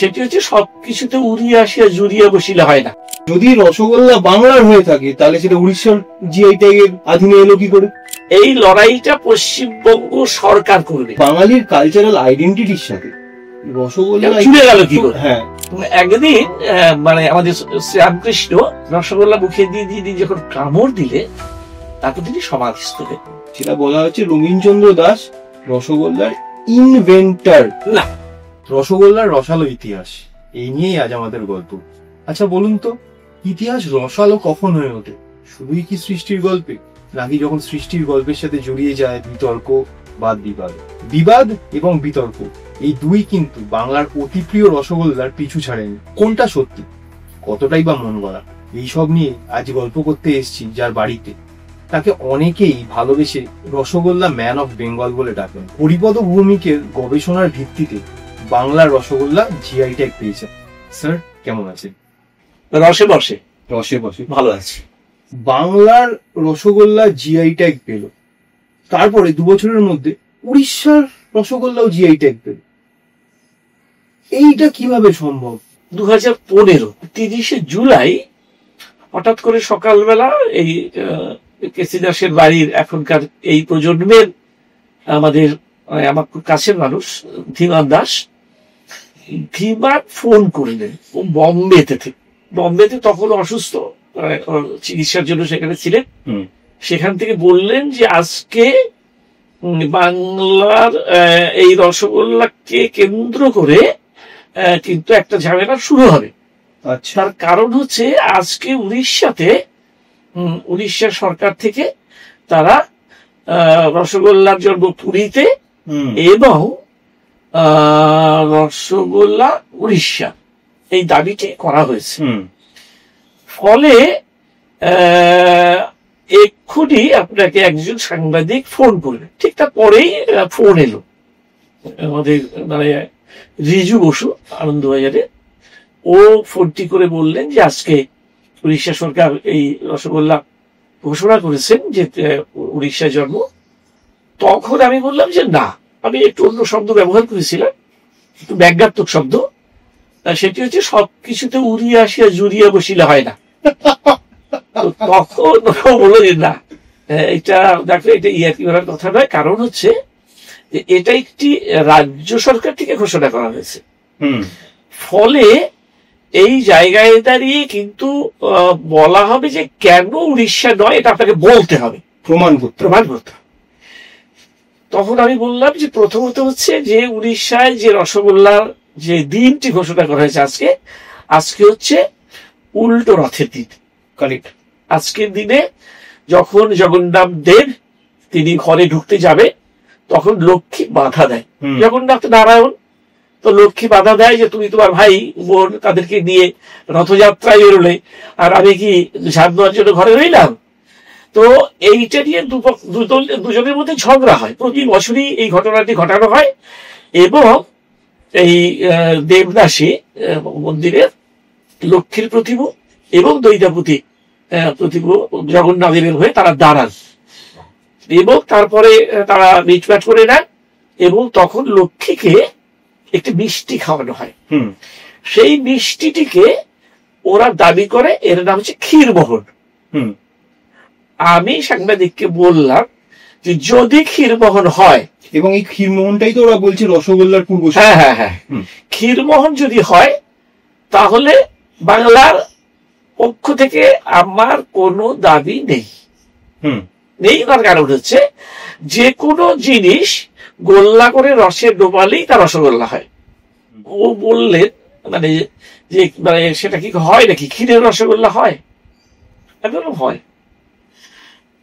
সেটি হচ্ছে সবকিছুতে উড়িয়ে আসিয়া জুড়িয়ে বসিলে হয় না। যদি রসগোল্লা বাংলার হয়ে থাকে তাহলে সেটা উড়িষ্যার জিআই ট্যাগের অধীনে এলো কি করে? এই লড়াইটা পশ্চিমবঙ্গ সরকার করবে। বাঙালির কালচারাল আইডেন্টিটির সাথে রসগোল্লা জুড়ে গেল কি করে? হ্যাঁ, একদিন মানে আমাদের শ্রীরামকৃষ্ণ রসগোল্লা মুখে দিয়ে দিয়ে যখন কামড় দিলে তারপর তিনি সমাধিস্থ হলেন। সেটা বলা হচ্ছে রবীন্দ্রচন্দ্র দাস রসগোল্লার ইনভেন্টর। না, রসগোল্লার রসালো ইতিহাস, এই নিয়েই আজ আমাদের গল্প। আচ্ছা বলুন তো, ইতিহাস রসালো কখন হয়ে ওঠে? শুধুই কি সৃষ্টির গল্পে, নাকি যখন সৃষ্টির গল্পের সাথে জড়িয়ে যায় বিতর্ক বা বিবাদ? বিবাদ এবং বিতর্ক এই দুই কিন্তু বাংলার অতি প্রিয় রসগোল্লার পিছু ছাড়েনি। কোনটা সত্যি, কতটাই বা মন গড়া, এইসব নিয়ে আজ গল্প করতে এসেছি যার বাড়িতে। তাকে অনেকেই ভালোবেসে রসগোল্লা ম্যান অফ বেঙ্গল বলে ডাকেন। হরিপদ ভৌমিকের গবেষণার ভিত্তিতে বাংলার রসগোল্লা জিআই ট্যাগ পেয়েছে। স্যার কেমন আছে? রসে বসে রসে বসে ভালো আছে। বাংলার রসগোল্লা জিআই ট্যাগ পেল, তারপরে 2 বছরের মধ্যে উড়িষ্যার রসগোল্লাও জিআই ট্যাগ পেল। এইটা কিভাবে সম্ভব? 2015 30শে জুলাই হঠাৎ করে সকালবেলা এই কেসি দাসের বাড়ির এখনকার এই প্রজন্মের আমাদের আমার খুব কাছের মানুষ ধীমান দাস, ধীমান ফোন করলেন। ও বম্বেতে তখন অসুস্থ, চিকিৎসার জন্য সেখানে ছিলেন। সেখান থেকে বললেন যে আজকে বাংলার এই রসগোল্লাকে কেন্দ্র করে কিন্তু একটা ঝামেলা শুরু হবে। তার কারণ হচ্ছে আজকে উড়িষ্যা সরকার থেকে তারা রসগোল্লার জন্ম পুরীতে এবং রসগোল্লা উড়িষ্যা এই দাবিটি করা হয়েছে। ফলে এক্ষুনি আপনাকে একজন সাংবাদিক ফোন করলেন, ঠিক তারপরেই ফোন এলো আমাদের মানে রিজু বসু আনন্দবাজারে। ও ফোনটি করে বললেন যে আজকে উড়িষ্যা সরকার এই রসগোল্লা ঘোষণা করেছেন যে উড়িষ্যা জন্ম। তখন আমি বললাম যে না, আমি একটু অন্য শব্দ ব্যবহার করেছিলাম, একটু ব্যঙ্গাত্মক শব্দ। সেটি হচ্ছে সবকিছুতে উড়িয়ে আসিয়া জুড়িয়ে বসিলে হয় না। তখন বললো যে না, এটা দেখো, এটা ইয়ার্কি করার কথা নয়, কারণ হচ্ছে যে এটা একটি রাজ্য সরকার থেকে ঘোষণা করা হয়েছে। ফলে এই জায়গায় দাঁড়িয়ে কিন্তু বলা হবে যে কেন উড়িষ্যা নয়, এটা আপনাকে বলতে হবে, প্রমাণ করতে হবে। তখন আমি বললাম যে প্রথমত হচ্ছে যে উড়িষ্যায় যে রসগোল্লার যে দিনটি ঘোষণা করা হয়েছে আজকে হচ্ছে উল্টো রথের দিন। কারেক্ট। আজকের দিনে যখন জগন্নাথ দেব তিনি ঘরে ঢুকতে যাবে তখন লক্ষ্মী বাধা দেয়। জগন্নাথ নারায়ণ, তো লক্ষ্মী বাধা দেয় যে তুমি তোমার ভাই বোন তাদেরকে নিয়ে রথযাত্রায় বেরোলে, আর আমি কি ঝাড় দেওয়ার জন্য ঘরে রইলাম। তো এইটা নিয়ে দুজনের মধ্যে ঝগড়া হয়, প্রতি বছরই এই ঘটনাটি ঘটানো হয়। এবং এই দেবদাসী মন্দিরের লক্ষ্মীর প্রতিভু এবং দৈতাপতি প্রতিভু জগন্নাথের হয়ে তারা দাঁড়ান এবং তারপরে তারা মিটমাট করে নেন এবং তখন লক্ষ্মীকে একটি মিষ্টি খাওয়ানো হয়। সেই মিষ্টিটিকে ওরা দাবি করে এর নাম হচ্ছে ক্ষীরমোহন। আমি সাংবাদিককে বললাম যে যদি ক্ষীরমোহন হয়, এবং এই ক্ষীরমোহনটাই তো ওরা বলছে রসগোল্লার পূর্ব। হ্যাঁ, ক্ষীরমোহন যদি হয় তাহলে বাংলার পক্ষ থেকে আমার কোনো দাবি নেই। তার কারণ হচ্ছে যে কোনো জিনিস গোল্লা করে রসে ডোবালেই তা রসগোল্লা হয়। ও বললেন মানে যে মানে সেটা কি হয় নাকি, ক্ষীরের রসগোল্লা হয়? আমি বললাম হয়।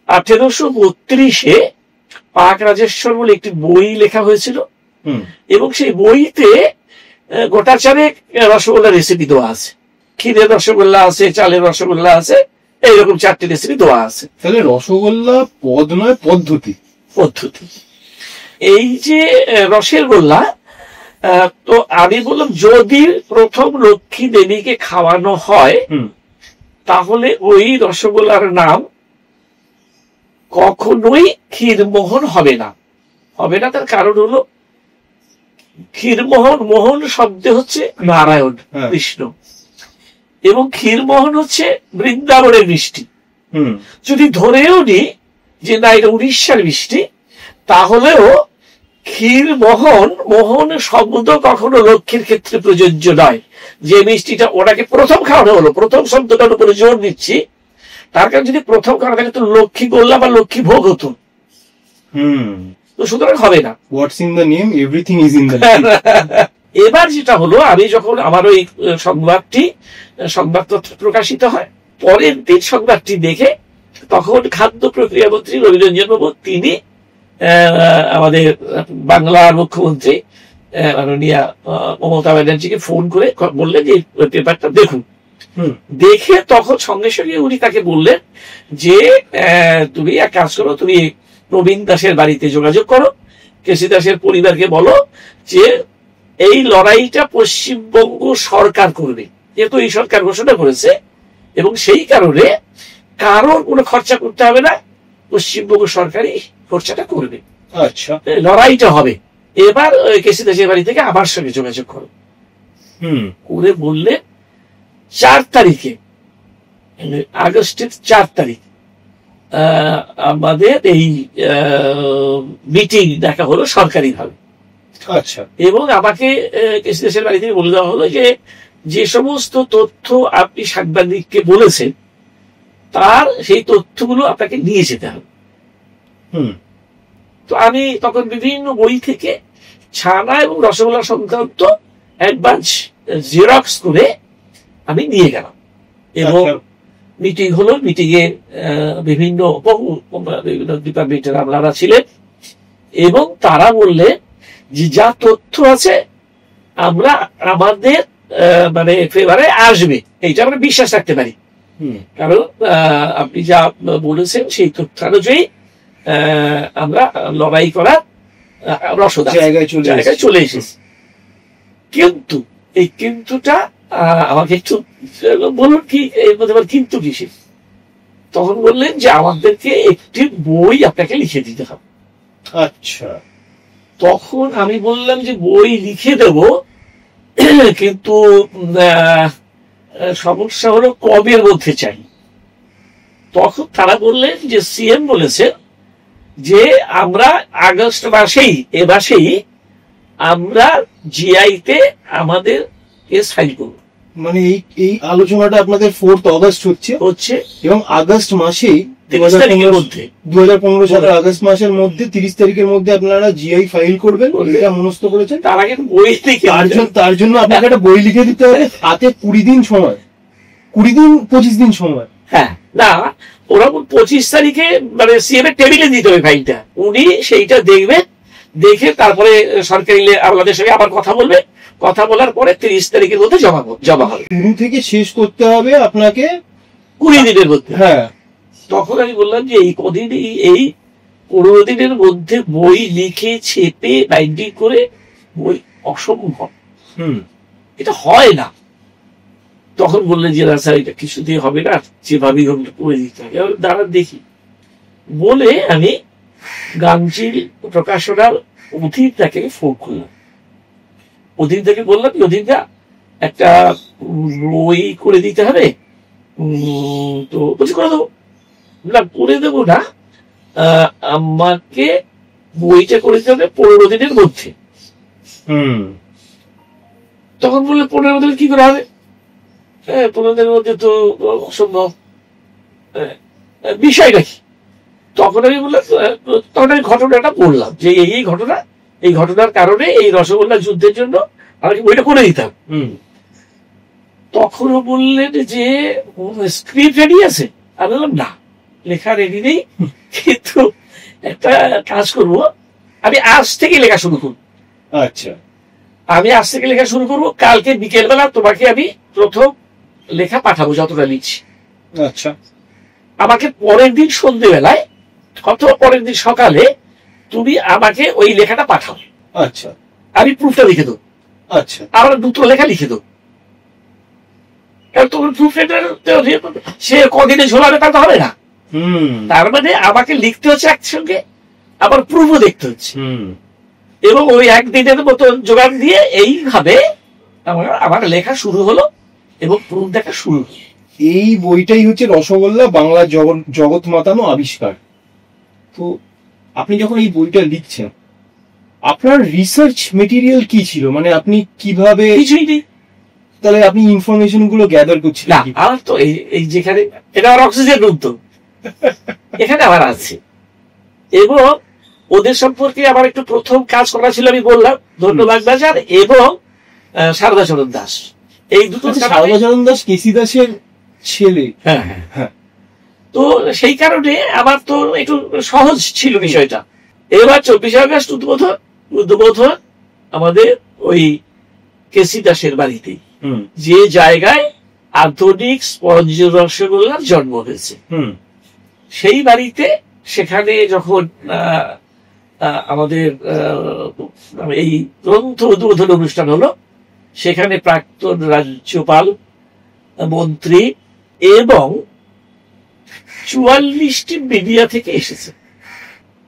1832-এ পাক রাজেশ্বর বলে একটি বই লেখা হয়েছিল এবং সেই বইতে গোটা চারেক রসগোল্লা রেসিপি দেওয়া আছে। ক্ষীরের রসগোল্লা আছে, চালের রসগোল্লা আছে, এইরকম 4টি রেসিপি দেওয়া আছে। তাহলে রসগোল্লা পদ নয় পদ্ধতি। এই যে রসের গোল্লা, তো আমি বললাম যদি প্রথম লক্ষ্মী দেবীকে খাওয়ানো হয় তাহলে ওই রসগোল্লার নাম কখনোই ক্ষীরমোহন হবে না। তার কারণ হলো ক্ষীরমোহন, মোহন শব্দে হচ্ছে নারায়ণ, কৃষ্ণ, এবং ক্ষীরমোহন হচ্ছে বৃন্দাবনের মিষ্টি। যদি ধরেও নি যে না এটা উড়িষ্যার মিষ্টি, তাহলেও ক্ষীরমোহন, মোহন শব্দ কখনো লক্ষ্মীর ক্ষেত্রে প্রযোজ্য নয়। যে মিষ্টিটা ওনাকে প্রথম খাওয়ানো হলো, প্রথম শব্দটার উপরে জোর দিচ্ছি, তার কারণে যদি প্রথম খাওয়ানো থাকে তো লক্ষ্মী গোল্লা বা লক্ষ্মী ভোগ হতো, তো সুতরাং হবে না। হোয়াটস in the name, everything is in the name. এবার যেটা হলো, আমি যখন আমার ওই সংবাদ প্রকাশিত হয়, পরের দিন সংবাদটি দেখে তখন খাদ্য প্রক্রিয়া মন্ত্রী রবিরঞ্জন বাবু, তিনি আমাদের বাংলার মুখ্যমন্ত্রী মাননীয়া মমতা ব্যানার্জিকে ফোন করে বললেন যে পেপারটা দেখুন। দেখে তখন সঙ্গে সঙ্গে উনি তাকে বললেন যে তুমি এক কাজ করো, তুমি প্রবীণ দাসের বাড়িতে যোগাযোগ করো, কেসি দাসের পরিবারকে বলো যে এই লড়াইটা পশ্চিমবঙ্গ সরকার করবে, যেহেতু এই সরকার ঘোষণা করেছে, এবং সেই কারণে কারোর কোনো খরচা করতে হবে না, পশ্চিমবঙ্গ সরকারই খরচাটা করবে। আচ্ছা, লড়াইটা হবে। এবার কেসি দাসের বাড়ি থেকে আমার সঙ্গে যোগাযোগ করো করে বললে 4 তারিখে, আগস্টের 4 তারিখ আমাদের এই মিটিং দেখা হলো সরকারি ভাবে। আচ্ছা, এবং আমাকে কেসি দাসের বাড়ি থেকে বলে দেওয়া হলো যে যে সমস্ত তথ্য আপনি সাংবাদিককে বলেছেন তার সেই তথ্যগুলো আপনাকে নিয়ে যেতে হবে। তো আমি তখন বিভিন্ন বই থেকে ছানা এবং রসগোল্লা সংক্রান্ত অ্যাডভান্স জেরক্স করে আমি নিয়ে গেলাম, এবং মিটিং হলো। মিটিং এ বিভিন্ন ডিপার্টমেন্টের আমলারা ছিলেন, এবং তারা বললেন যে যা তথ্য আছে আমরা আমাদের মানে ফেভারে আসবে, এইটা আমরা বিশ্বাস রাখতে পারি, কারণ আপনি যা বলেছেন সেই তথ্য অনুযায়ী আমরা লড়াই করার রসদ জায়গায় চলে এসেছি। কিন্তু এই কিন্তুটা আমাকে একটু বলুন, কি এর মধ্যে কিন্তু কিসে? তখন বললেন যে আমাদেরকে একটি বই আপনাকে লিখে দিতে হবে। আচ্ছা, তখন আমি বললাম যে বই লিখে দেব, কিন্তু সমস্যা হলো কবের মধ্যে চাই। তখন তারা বললেন যে সিএম বলেছেন যে আমরা আগস্ট মাসেই, এ মাসেই আমরা জিআইতে আমাদের কেস ফাইল করব। মানে এই আলোচনাটা আপনাদের 4 আগস্ট হচ্ছে এবং আগস্ট মাসেই 2015 সালের আগস্ট মাসের মধ্যে 30 তারিখের মধ্যে আপনারা জিআই ফাইল করবেন, এটা মনস্থ করেছেন। তার আগে বই লিখে, তার জন্য আপনাকে একটা বই লিখে দিতে হবে, হাতে 20 দিন সময়, 25 দিন সময়। হ্যাঁ, না ওরা 25 তারিখে মানে সিএম এর টেবিলে দিতে হবে ফাইলটা, উনি সেইটা দেখবেন, দেখে তারপরে সরকারি আমলাদের সঙ্গে আবার কথা বলবে, কথা বলার পরে 30 তারিখের মধ্যে জমা হবে। শুরু থেকে শেষ করতে হবে আপনাকে 20 দিনের মধ্যে। হ্যাঁ, তখন আমি বললাম যে এই কদিন, এই 15 দিনের মধ্যে বই লিখে ছেপে বাইন্ডিং করে বই অসম্ভব, এটা হয় না। তখন বললেন যে না স্যার, এটা কিছুতেই হবে না, যেভাবেই হোক করে দিতে হবে। দাঁড়ান দেখি বলে আমি গাংচিল প্রকাশনার অধীনদাকে ফোন করলাম। অধীনদাকে বললাম, অধীনদা একটা বই করে দিতে হবে, তো বলছি করে দেবো। না, করে দেবো না, আমাকে বইটা করে দিতে হবে 15 দিনের মধ্যে। তখন বললে 15 দিন কি করে হবে? 15 দিনের মধ্যে তো অসম্ভব, বিষয়টা কি? তখন আমি বললাম, তখন আমি ঘটনাটা বললাম যে এই ঘটনা, এই ঘটনার কারণে এই রসগোল্লা যুদ্ধের জন্য আমাকে বইটা করে দিতাম। তখনও বললেন যে স্ক্রিপ্ট রেডি আছে। আমি বললাম না, লেখা রেডি নেই, কিন্তু একটা কাজ করবো, আমি আজ থেকে লেখা শুরু করবো। আচ্ছা, আমি আজ থেকে লেখা শুরু করবো, কালকে বিকেল বেলা তোমাকে আমি প্রথম লেখা পাঠাবো যতটা লিখছি। আচ্ছা, আমাকে পরের দিন সন্ধ্যেবেলায় অথবা পরের দিন সকালে তুমি আমাকে ওই লেখাটা পাঠাও। আচ্ছা, আমি প্রুফটা লিখে দেবো। আচ্ছা, আবার 2টো লেখা লিখে দেবো, কারণ তোমার প্রুফ সে কদিনে ঝোলাবে তা তো হবে না। তার মানে আমাকে লিখতে হচ্ছে একসঙ্গে, আবার প্রুফও দেখতে হচ্ছে। এবং ওই একদিনের মতো যোগান দিয়ে এইভাবে আমার লেখা শুরু হলো এবং প্রুফ দেখা শুরু হলো। এই বইটাই হচ্ছে রসগোল্লা বাংলা জগৎ মাতানো আবিষ্কার। তো আপনি যখন এই বইটা লিখছেন, আপনার রিসার্চ মেটেরিয়াল কি ছিল? মানে আপনি কিভাবে? কিছুই নেই। তাহলে আপনি ইনফরমেশন গুলো গ্যাদার করছিলেন? আমার তো এই যেখানে এটা আমার অক্সিজেন রুম, তো এখানে আমার আছে, এবং ওদের সম্পর্কে আমার একটু প্রথম কাজ করা ছিল, আমি বললাম ধন্যবাদ বাজার এবং সারদা চরণ দাস, এই দুটো। সারদা চরণ দাস কেসি দাসের ছেলে। হ্যাঁ হ্যাঁ। তো সেই কারণে আমার তো একটু সহজ ছিল বিষয়টা। এবার 24 আগস্ট উদ্বোধন আমাদের ওই কেসি দাসের বাড়িতেই, যে জায়গায় আধুনিক স্পঞ্জ রসগোল্লার জন্ম হয়েছে, সেই বাড়িতে। সেখানে যখন আমাদের এই গ্রন্থ উদ্বোধন অনুষ্ঠান হলো, সেখানে প্রাক্তন রাজ্যপাল, মন্ত্রী এবং 44টি মিডিয়া থেকে এসেছে।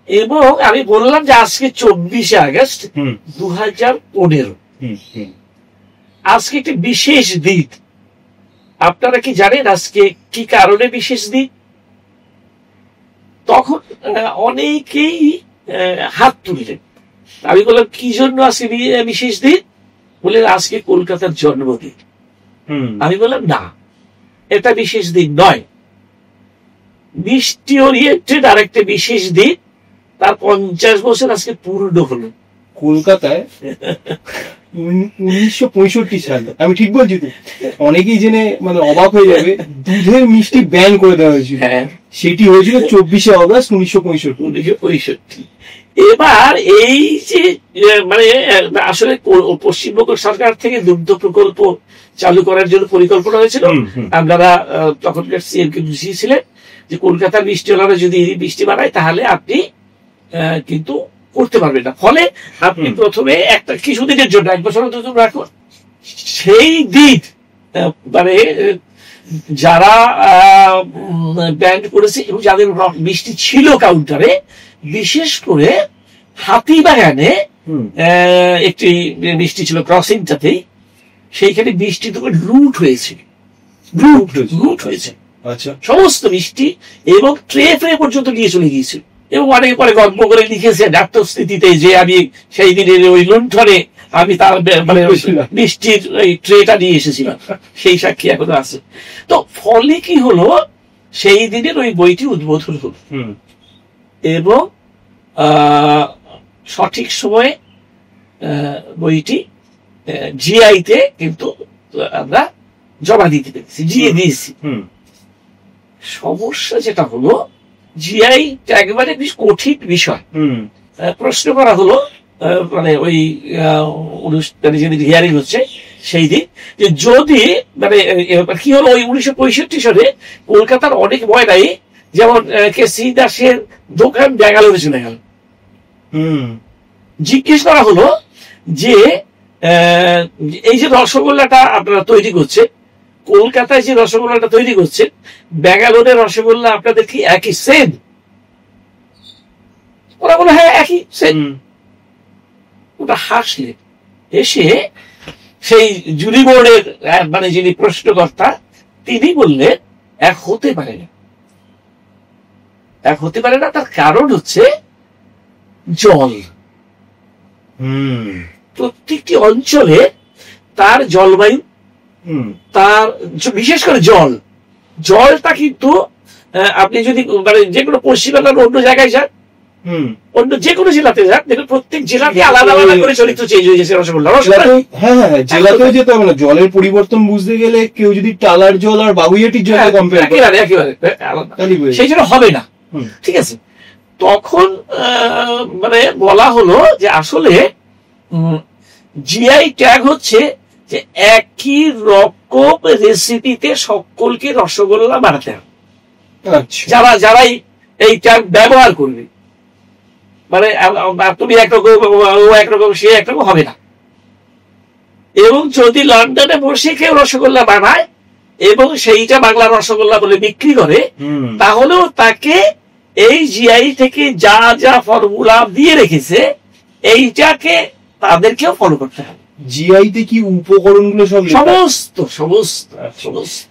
এবং আমি বললাম যে আজকে 24 আগস্ট 2015, আজকে একটি বিশেষ দিন। আপনারা কি জানেন আজকে কি কারণে বিশেষ দিন? তখন অনেকেই হাত তুললেন। আমি বললাম কি জন্য আজকে বিশেষ দিন? বলে আজকে কলকাতার জন্মদিন। আমি বললাম না, এটা বিশেষ দিন নয়, মিষ্টি ওরিয়েন্টেড আরেকটা বিশেষ দিন। তার 50 বছর আজকে পূর্ণ হলো কলকাতায় 1965 সালে। আমি ঠিক বলছি তো? অনেকেই জেনে মানে অবাক হয়ে যাবে, দুধের মিষ্টি ব্যান করে দেওয়া হয়েছিল। সেটি হয়েছিল 24 আগস্ট 1965। এবার এই যে মানে আসলে পশ্চিমবঙ্গ সরকার থেকে দুগ্ধ প্রকল্প চালু করার জন্য পরিকল্পনা হয়েছিল। আপনারা তখনকার সিএম কে বুঝিয়েছিলেন যে কলকাতার মিষ্টিওয়ালারা যদি মিষ্টি বানায় তাহলে আপনি কিন্তু করতে পারবেন না, ফলে আপনি প্রথমে একটা কিছুদিনের জন্য 1 বছর অন্তত রাখুন। সেই দিন মানে যারা ব্যান্ড করেছে এবং যাদের মিষ্টি ছিল কাউন্টারে, বিশেষ করে হাতিবাগানে একটি মিষ্টি ছিল ক্রসিংটাতেই, সেইখানে মিষ্টি তো লুট হয়েছে, লুট হয়েছে সমস্ত মিষ্টি, এবং ট্রে পর্যন্ত নিয়ে চলে গিয়েছিল। এবং অনেকে পরে গল্প করে লিখেছে ডাক্তারস্থিতিতে যে আমি সেই দিনের ওই লুণ্ঠনে আমি তার মানে মিষ্টির ওই ট্রেটা নিয়ে এসেছিলাম, সেই সাক্ষী এখনো আছে। তো ফলে কি হলো, সেই দিনের ওই বইটি উদ্বোধন হলো এবং সঠিক সময়ে বইটি জিআইতে কিন্তু আমরা জমা দিতে পেরেছি, জিএ দিয়েছি। সমস্যা যেটা হলো, জিআই একেবারে কঠিন বিষয়। প্রশ্ন করা হলো মানে ওই অনুষ্ঠানে যেদিন হিয়ারিং হচ্ছে সেই দিন, যে যদি মানে কি হলো, ওই 1965 সালে কলকাতার অনেক ময়নাই, যেমন কেসি দাসের দোকান ব্যাঙ্গালোরে চলে গেল। জিজ্ঞেস করা হলো যে এই যে রসগোল্লাটা আপনারা তৈরি করছে, কলকাতায় যে রসগোল্লাটা তৈরি করছেন, ব্যাঙ্গালোরের রসগোল্লা আপনাদের কি একই সেম? ওরা বলে হ্যাঁ একই সেম। ওটা হাসলে এসে সেই জুরি বোর্ডের মানে যিনি প্রশ্নকর্তা, তিনি বললেন এক হতে পারে না, এক হতে পারে না। তার কারণ হচ্ছে জল। প্রত্যেকটি অঞ্চলে তার জলবায়ু, তার বিশেষ করে জলটা কিন্তু আপনি যদি মানে যে কোনো পশ্চিমবাংলার অন্য জায়গায় যান, অন্য যে কোনো জেলাতে যান, দেখুন প্রত্যেক জেলাতে আলাদা আলাদা করে চরিত্র চেঞ্জ হয়ে গেছে রসগোল্লা। হ্যাঁ, জেলাতেও যেতে হবে না, জলের পরিবর্তন বুঝতে গেলে কেউ যদি টালার জল আর বাগুইয়াটির জল কম্পেয়ার করে, একেবারে সেই জন্য হবে না। ঠিক আছে, তখন মানে বলা হলো যে আসলে জিআই ট্যাগ হচ্ছে যে একই রকম রেসিপিতে সকলকে রসগোল্লা বানাতে হবে। যারাই এই ট্যাগ ব্যবহার করবে, মানে তুমি একরকম, ও একরকম, সে একরকম হবে না। এবং যদি লন্ডনে বসে কেউ রসগোল্লা বানায় এবং সেইটা বাংলা রসগোল্লা বলে বিক্রি করে, তাহলেও তাকে এই জিআই থেকে যা যা ফর্মুলা দিয়ে রেখেছে এইটাকে তাদেরকেও ফলো করতে হবে। জিআইতে কি উপকরণগুলো সব লেখা? সমস্ত সমস্ত সমস্ত।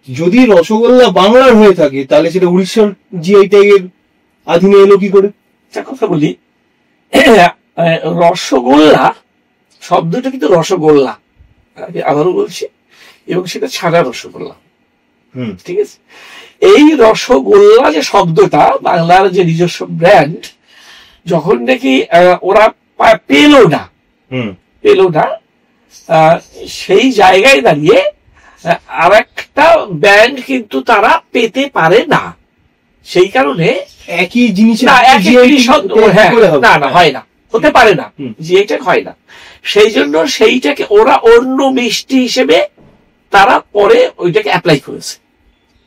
যদি রসগোল্লা বাংলার হয়ে থাকে তাহলে সেটা উড়িষ্যার জিআই ট্যাগের অধীনে এলো কি করে? একটা কথা বলি, রসগোল্লা শব্দটা কিন্তু রসগোল্লা, আমি আবারও বলছি, এবং সেটা ছাড়া রসগোল্লা। ঠিক আছে, এই রসগোল্লা যে শব্দটা বাংলার যে নিজস্ব ব্র্যান্ড, যখন নাকি ওরা পেল না সেই জায়গায় দাঁড়িয়ে আর একটা ব্র্যান্ড কিন্তু তারা পেতে পারে না। সেই কারণে একই জিনিস না হয় না, হতে পারে না, জিআইটা হয় না। সেই জন্য সেইটাকে ওরা অন্য মিষ্টি হিসেবে তারা পরে ওইটাকে অ্যাপ্লাই করেছে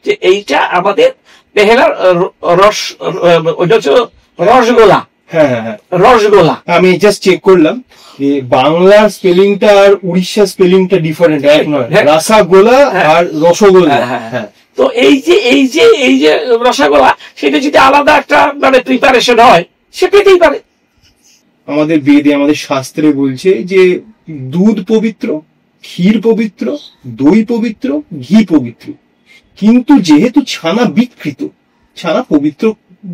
যে এইটা আমাদের পেহেলা রস, ওইটা হচ্ছে রসগোল্লা। রসগোল্লা আমি জাস্ট চেক করলাম যে বাংলার স্পেলিংটা আর উড়িষ্যার স্পেলিংটা ডিফারেন্ট, এক নয়, রসগোল্লা আর রসগোল্লা। তো এই যে রসগোল্লা, সেটা যদি আলাদা একটা মানে প্রিপারেশন হয় সে পেতেই পারে। আমাদের বেদে, আমাদের শাস্ত্রে বলছে যে দুধ পবিত্র, ক্ষীর পবিত্র, দই পবিত্র, ঘি পবিত্র, কিন্তু যেহেতু ছানা বিকৃত, ছানা পবিত্র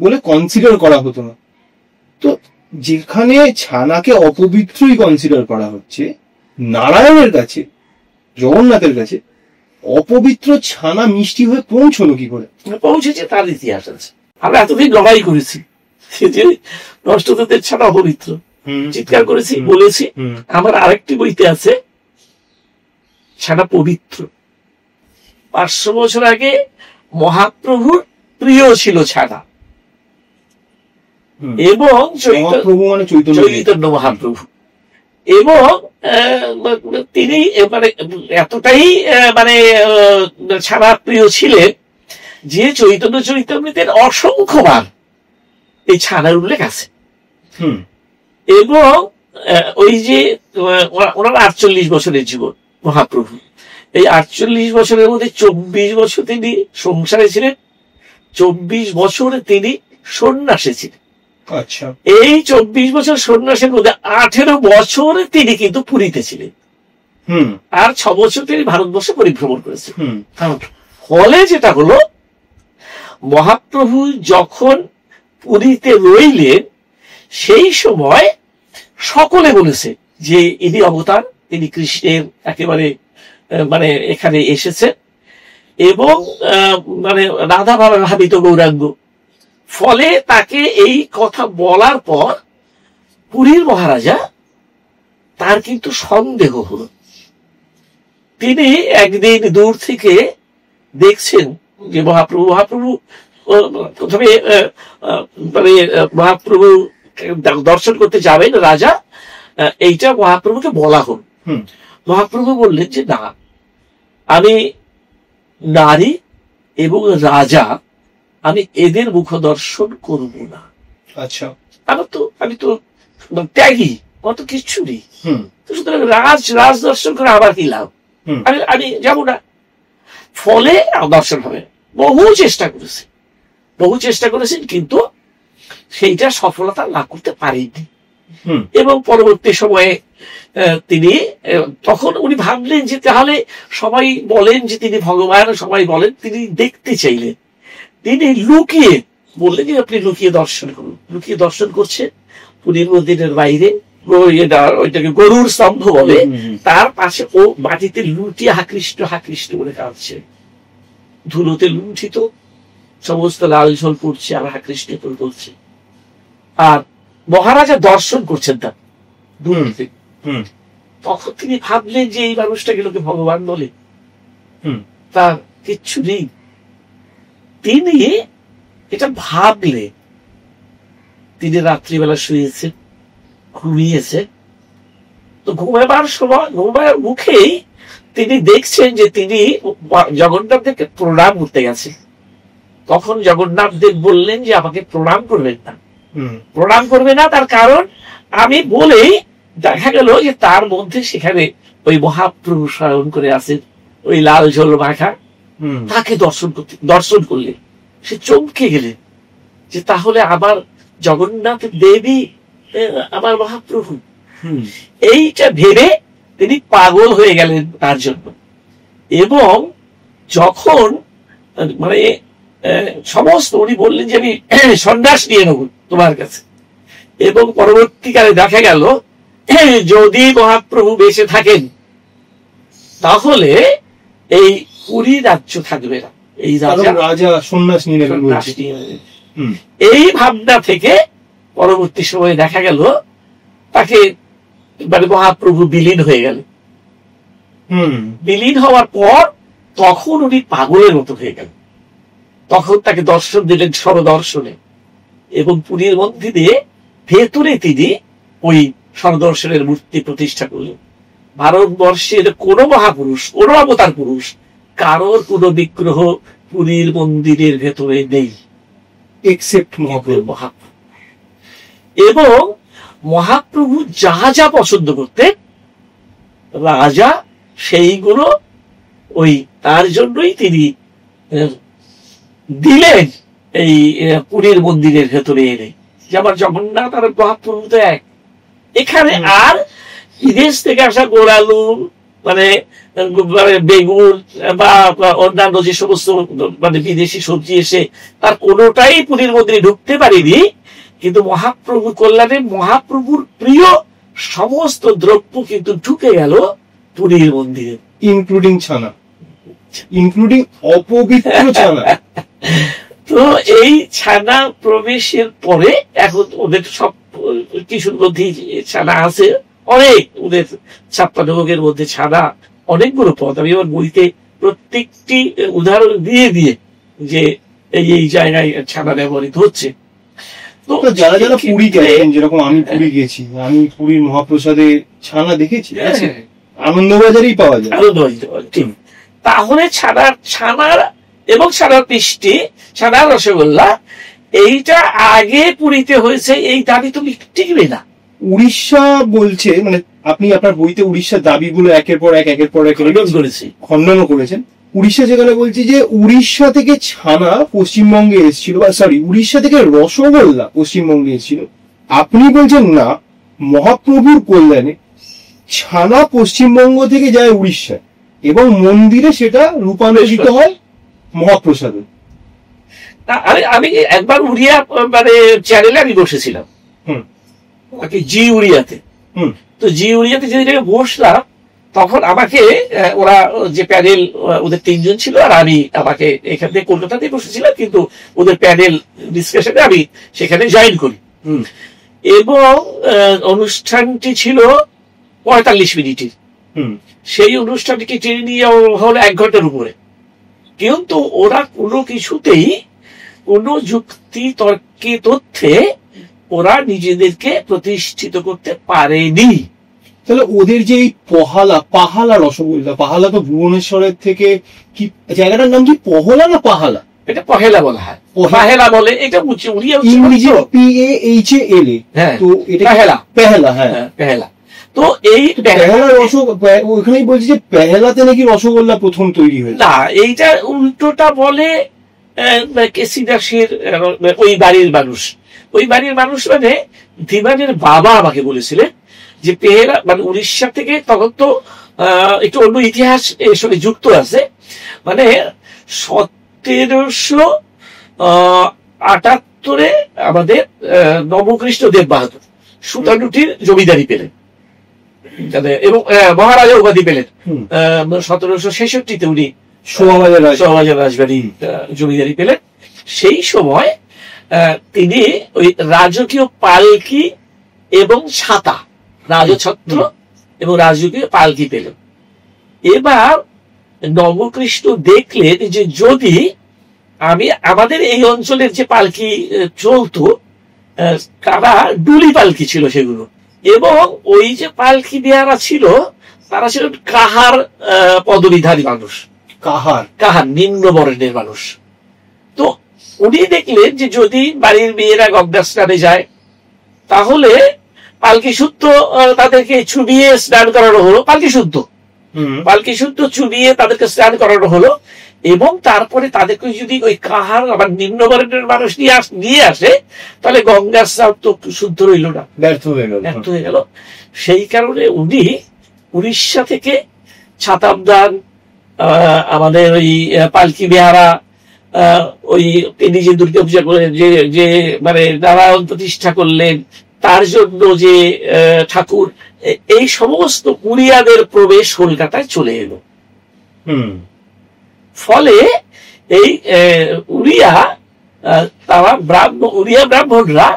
বলে কনসিডার করা হতো না। তো যেখানে ছানাকে অপবিত্রই কনসিডার করা হচ্ছে, নারায়ণের কাছে, জগন্নাথের কাছে অপবিত্র ছানা মিষ্টি হয়ে পৌঁছলো কি করে? পৌঁছেছে তার ইতিহাস আছে। আমরা এতদিন লড়াই করেছি যে নষ্ট দুধের ছানা অপবিত্র, চিৎকার করেছি, বলেছি। আমার আরেকটি বইতে আছে ছানা পবিত্র। 500 বছর আগে মহাপ্রভুর প্রিয় ছিল ছানা, এবং চৈতন্য মহাপ্রভু, এবং তিনি মানে এতটাই মানে ছানা প্রিয় ছিলেন যে চৈতন্য চরিতামৃতের অসংখ্যবার এই ছানার উল্লেখ আছে। এবং ওই যে ওনার 48 বছরের জীবন মহাপ্রভু, এই 48 বছরের মধ্যে 24 বছর তিনি সংসারে ছিলেন, 24 বছর তিনি সন্ন্যাসে ছিলেন। আচ্ছা, এই 24 বছর সন্ন্যাসের মধ্যে 18 বছর তিনি কিন্তু পুরীতে ছিলেন, আর 6 বছর তিনি ভারতবর্ষে পরিভ্রমণ করেছেন। ফলে যেটা হলো, মহাপ্রভু যখন পুরীতে রইলেন সেই সময় সকলে বলেছে যে ইনি অবতার, তিনি কৃষ্ণের একেবারে মানে এখানে এসেছেন, এবং মানে রাধা ভাবিত গৌরাঙ্গ। ফলে তাকে এই কথা বলার পর পুরীর মহারাজা, তার কিন্তু সন্দেহ হলো। তিনি একদিন দূর থেকে দেখছেন যে মহাপ্রভু প্রথমে মানে মহাপ্রভু দর্শন করতে যাবেন রাজা, এইটা মহাপ্রভুকে বলা হল। মহাপ্রভু বললেন যে না, আমি নারী এবং রাজা, আমি এদের মুখ দর্শন করব না। আচ্ছা, আমি তো ত্যাগী, কত কিছু নেই, সুতরাং রাজ দর্শন করে আবার কি লাভ, আমি যাব না। ফলে দর্শন হবে। বহু চেষ্টা করেছেন, কিন্তু সেইটা সফলতা লাভ করতে পারেননি। এবং পরবর্তী সময়ে তিনি, তখন উনি ভাবলেন যে তাহলে সবাই বলেন যে তিনি ভগবান, সবাই বলেন, তিনি দেখতে চাইলেন। তিনি লুকিয়ে বললেন যে আপনি লুকিয়ে দর্শন করুন। লুকিয়ে দর্শন করছেন পুরীর মন্দিরের বাইরে, ওইটাকে গরুর স্তম্ভ বলে, তার পাশে ও মাটিতে লুটিয়ে হাকৃষ্ট বলে কাঁদছে, ধুলোতে লুণ্ঠিত, সমস্ত লাল ঝোল পড়ছে, আর হাকৃষ্ট করছে। আর মহারাজা দর্শন করছেন তার দূর থেকে। তখন তিনি ভাবলেন যে এই মানুষটাকে লোকে ভগবান বলে, তার কিচ্ছু নেই। তিনি এটা ভাবলে তিনি রাত্রিবেলা শুয়েছেন, ঘুমিয়েছেন। তো ঘুমাবার মুখেই তিনি দেখছেন যে তিনি জগন্নাথ দেবকে প্রণাম করতে গেছেন। তখন জগন্নাথ দেব বললেন যে আমাকে প্রণাম করবেন না, তার কারণ আমি বলেই দেখা গেল যে তার মধ্যে সেখানে ওই মহাপ্রভু শয়ন করে আছেন, ওই লাল ঝোল মাখা। তাকে দর্শন করলেন, সে চমকে গেলেন যে তাহলে আবার জগন্নাথ দেবী আমার মহাপ্রভু। এইটা ভেবে তিনি পাগল হয়ে গেলেন তার জন্য। এবং যখন মানে সমস্ত উনি বললেন যে আমি সন্ন্যাস নিয়ে নেব তোমার কাছে, এবং পরবর্তীকালে দেখা গেল যদি মহাপ্রভু বেঁচে থাকেন তাহলে এই পুরী রাজ্য থাকবে না, এই রাজা সন্ন্যাস নিয়ে নেবেন। এই ভাবনা থেকে পরবর্তী সময়ে দেখা গেল তাকে মানে মহাপ্রভু বিলীন হয়ে গেল। বিলীন হওয়ার পর তখন উনি পাগলের মতো হয়ে গেল। তখন তাকে দর্শন দিলেন স্বরদর্শনে, এবং পুরীর মন্দিরে ভেতরে তিনি ওই স্বরদর্শনের মূর্তি প্রতিষ্ঠা করলেন। ভারতবর্ষের কোন মহাপুরুষ, কোন অবতার পুরুষ, কারোর কোন বিগ্রহ পুরীর মন্দিরের ভেতরে নেই এক্সেপ্ট মহাপ্রভু। এবং মহাপ্রভু যা যা পছন্দ করতেন রাজা সেইগুলো ওই তার জন্যই তিনি দিলেন এই পুরীর মন্দিরের ভেতরে এনে। যেমন জগন্নাথ আর মহাপ্রভু তো এক। এখানে আর বিদেশ থেকে আসা গোড়ালু মানে বেগুন বা অন্যান্য যে সমস্ত মানে বিদেশি সবজি এসে তার কোনোটাই পুরীর মন্দিরে ঢুকতে পারেনি। কিন্তু মহাপ্রভু কল্যাণে মহাপ্রভুর প্রিয় সমস্ত দ্রব্য কিন্তু ঢুকে গেল পুরীর মন্দিরে, ইনক্লুডিং ছানা, ইনক্লুডিং অপবিত্র ছানা। তো এই ছানা প্রবেশের পরে এখন ওদের সব কিছুর মধ্যে ছানা আছে অনেক, ওদের 56 ভোগের মধ্যে ছানা অনেকগুলো পদ। আমি আমার বইতে প্রত্যেকটি উদাহরণ দিয়ে দিয়ে যে এই জায়গায় ছানা ব্যবহৃত হচ্ছে। তো যারা যারা পুরী গেছেন, যেরকম আমি পুরী গেছি, আমি পুরীর মহাপ্রসাদে ছানা দেখেছি, আনন্দবাজারেই পাওয়া যায়। আনন্দবাজার, ঠিক। তাহলে ছানার এবং ছানার মিষ্টি, ছানার রসগোল্লা এইটা আগে পুরীতে হয়েছে, এই দাবি তো টিকবে না। উড়িষ্যা বলছে, মানে আপনি আপনার বইতে উড়িষ্যার দাবিগুলো একের পর এক খণ্ডনও করেছেন। উড়িষ্যা যেখানে বলছি যে উড়িষ্যা থেকে ছানা পশ্চিমবঙ্গে এসেছিল, সরি উড়িষ্যা থেকে রসগোল্লা পশ্চিমবঙ্গে এসেছিল। আপনি বলছেন না, মহাপ্রভুর কল্যাণে ছানা পশ্চিমবঙ্গ থেকে যায় উড়িষ্যায় এবং মন্দিরে সেটা রূপান্তরিত হয় মহাপ্রসাদে। আমি একবার উড়িয়া মানে চ্যানেলে আমি বসেছিলাম, জি উড়িয়াতে। তো জি উড়িয়াতে যে বসলাম তখন আমাকে ওরা যে প্যানেল, ওদের 3 জন ছিল আর আমি, আমাকে এখান থেকে কলকাতাতে বসেছিলাম, কিন্তু ওদের প্যানেল ডিসকাশনে আমি সেখানে জয়েন করি। এবং অনুষ্ঠানটি ছিল 45 মিনিটের। সেই অনুষ্ঠানটিকে টেনে নিয়ে হলো 1 ঘন্টার উপরে। কিন্তু ওরা কোনো কিছুতেই কোনো যুক্তি তর্কে তথ্যে ওরা নিজেদেরকে প্রতিষ্ঠিত করতে পারেনি। তাহলে ওদের যে এই পাহালা রসগোল্লা, পাহালা তো ভুবনেশ্বরের থেকে, কি জায়গাটার নাম কি, পহলা না পাহালা? এটা পহেলা বলা হয়, পাহেলা বলে। এটা ইংরেজি PAHALA। হ্যাঁ, তো এটা পেহেলা। হ্যাঁ, পেহেলা। তো এই পেহেলা ওখানেই বলছি যে পেহেলাতে নাকি রসগোল্লা প্রথম তৈরি হয়েছে। না, এইটা উল্টোটা বলে কেসি দাসের ওই বাড়ির মানুষ মানে ধীমানের বাবা আমাকে বলেছিলেন যে পেহেলা মানে উড়িষ্যা থেকে, তখন তো একটু অন্য ইতিহাস এর সঙ্গে যুক্ত আছে। মানে 1778 আমাদের নবকৃষ্ণ দেব বাহাদুর সুতানুটির জমিদারি পেলেন এবং মহারাজা উপাধি পেলেন। 1766-তে উনি শোভাবাজার রাজবাড়ি জমিদারি পেলেন। সেই সময় তিনি ওই রাজকীয় পালকি এবং ছাতা, রাজছত্র এবং রাজকীয় পালকি পেলেন। এবার নবকৃষ্ণ দেখলেন যে যদি আমাদের এই অঞ্চলের যে পালকি চলতো, তারা ডুলি পালকি ছিল সেগুলো, এবং ওই যে পালকি দেয়ারা ছিল তারা ছিল কাহার পদবিধারী মানুষ, কাহার নিম্ন বর্ণের মানুষ। তো উনি দেখলেন যে যদি বাড়ির মেয়েরা গঙ্গা স্নানে যায় তাহলে পালকি শুদ্ধ, তাদেরকে ছুবিয়ে স্নান করানো হলো, পালকি শুদ্ধ। পালকি শুদ্ধ চুবিয়ে তাদেরকে স্নান করানো হলো, এবং তারপরে তাদেরকে যদি ওই কাহার আবার নিম্নবর্ণের মানুষ নিয়ে আসে, তাহলে গঙ্গার স্নান তো শুদ্ধ রইল না, ব্যর্থ হয়ে গেল। সেই কারণে উনি উড়িষ্যা থেকে ছাতাবদান, আমাদের ওই পালকি বেহারা, ওই তিনি যে দুর্গা পূজা করে যে মানে নারায়ণ প্রতিষ্ঠা করলেন, তার জন্য যে ঠাকুর, এই সমস্ত উড়িয়াদের প্রবেশ কলকাতায় চলে এলো। ফলে এই উড়িয়া ব্রাহ্মণরা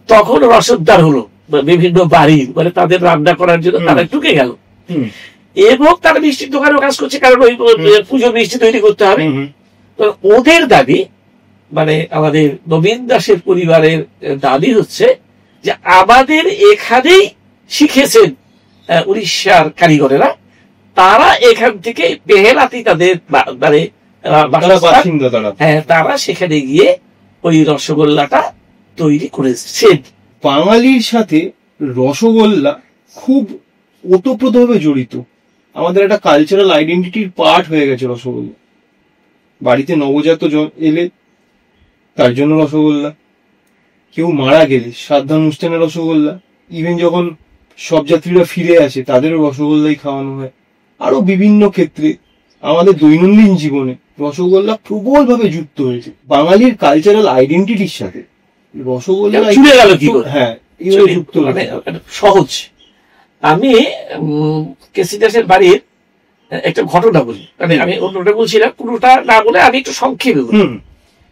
তখন রসোদ্ধার হলো বিভিন্ন বাড়ি, মানে তাদের রান্না করার জন্য তারা ঢুকে গেল, এবং তারা মিষ্টির দোকানেও কাজ করছে, কারণ ওই পুজোর মিষ্টি তৈরি করতে হবে। ওদের দাবি, মানে আমাদের নবীন দাসের পরিবারের দাবি হচ্ছে যে আমাদের এখানেই শিখেছেন উড়িষ্যার কারিগরেরা, তারা এখান থেকে বেহেলাতি তাদের মানে তারা সেখানে গিয়ে ওই রসগোল্লাটা তৈরি করেছেন। বাঙালির সাথে রসগোল্লা খুব ওতপ্রোতভাবে জড়িত, আমাদের একটা কালচারাল আইডেন্টিটির পার্ট হয়ে গেছে রসগোল্লা। বাড়িতে নবজাত এলে তার জন্য রসগোল্লা, কেউ মারা গেলে শ্রাদ্ধানুষ্ঠানে রসগোল্লা, ইভেন যখন সব যাত্রীরা ফিরে আসে তাদেরও রসগোল্লাই খাওয়ানো হয়। আরো বিভিন্ন ক্ষেত্রে আমাদের দৈনন্দিন জীবনে রসগোল্লা প্রবল ভাবে যুক্ত হয়েছে বাঙালির কালচারাল আইডেন্টিটির সাথে। রসগোল্লা গেল কি করে? হ্যাঁ, যুক্ত সহজ। আমি কেসি দাসের বাড়ির একটা ঘটনা বলি, মানে আমি অন্যটা বলছিলাম, কোনোটা না বলে আমি একটু সংক্ষেপে বলি।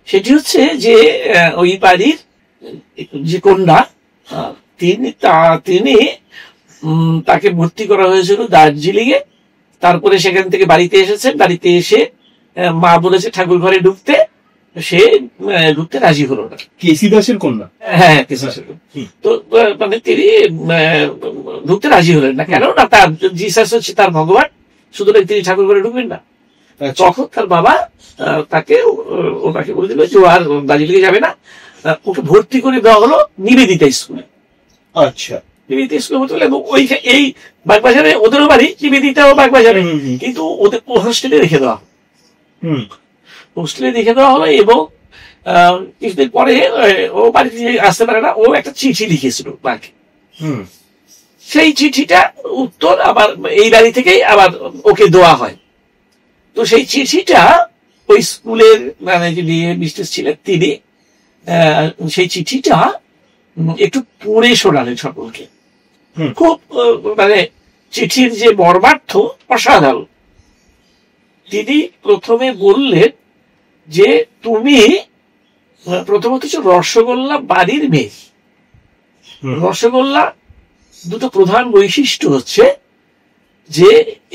সেটি হচ্ছে যে ওই বাড়ির যে কন্যা, তিনি তাকে ভর্তি করা হয়েছিল দার্জিলিং এ। তারপরে সেখান থেকে বাড়িতে এসেছেন, বাড়িতে এসে মা বলেছে ঠাকুর ঘরে ঢুকতে, সে ঢুকতে রাজি হলো না। কেসি দাসের কন্যা? হ্যাঁ, কেসি দাসের। তো মানে তিনি ঢুকতে রাজি হলেন না, কেন না তার জিসাস হচ্ছে তার ভগবান, সুতরাং তিনি ঠাকুর ঘরে ঢুকবেন না। তখন তার বাবা ওনাকে বলে দিল যে ও আর দার্জিলিং যাবে না, ওকে ভর্তি করে দেওয়া হলো নিবেদিতা স্কুলে। আচ্ছা, নিবেদিতা স্কুলে ভর্তি হলো, এবং ওই এই বাগবাজারে ওদেরও বাড়ি, নিবেদিতাও বাগবাজারে, কিন্তু ওদের হোস্টেলে রেখে দেওয়া হলো। এবং কিছুদিন পরে ও বাড়িতে আসতে পারে না, ও একটা চিঠি লিখেছিল মাকে। সেই চিঠিটা উত্তর আবার এই বাড়ি থেকেই আবার ওকে দেওয়া হয়। তো সেই চিঠিটা ওই স্কুলের মানে যিনি মিস্ট্রেস ছিলেন তিনি সেই চিঠিটা একটু পড়ে শোনালেন সকলকে। খুব মানে চিঠির যে মর্মার্থ অসাধারণ। তিনি প্রথমে বললেন যে তুমি প্রথমত হচ্ছে রসগোল্লা বাড়ির মেয়ে। রসগোল্লা দুটো প্রধান বৈশিষ্ট্য হচ্ছে যে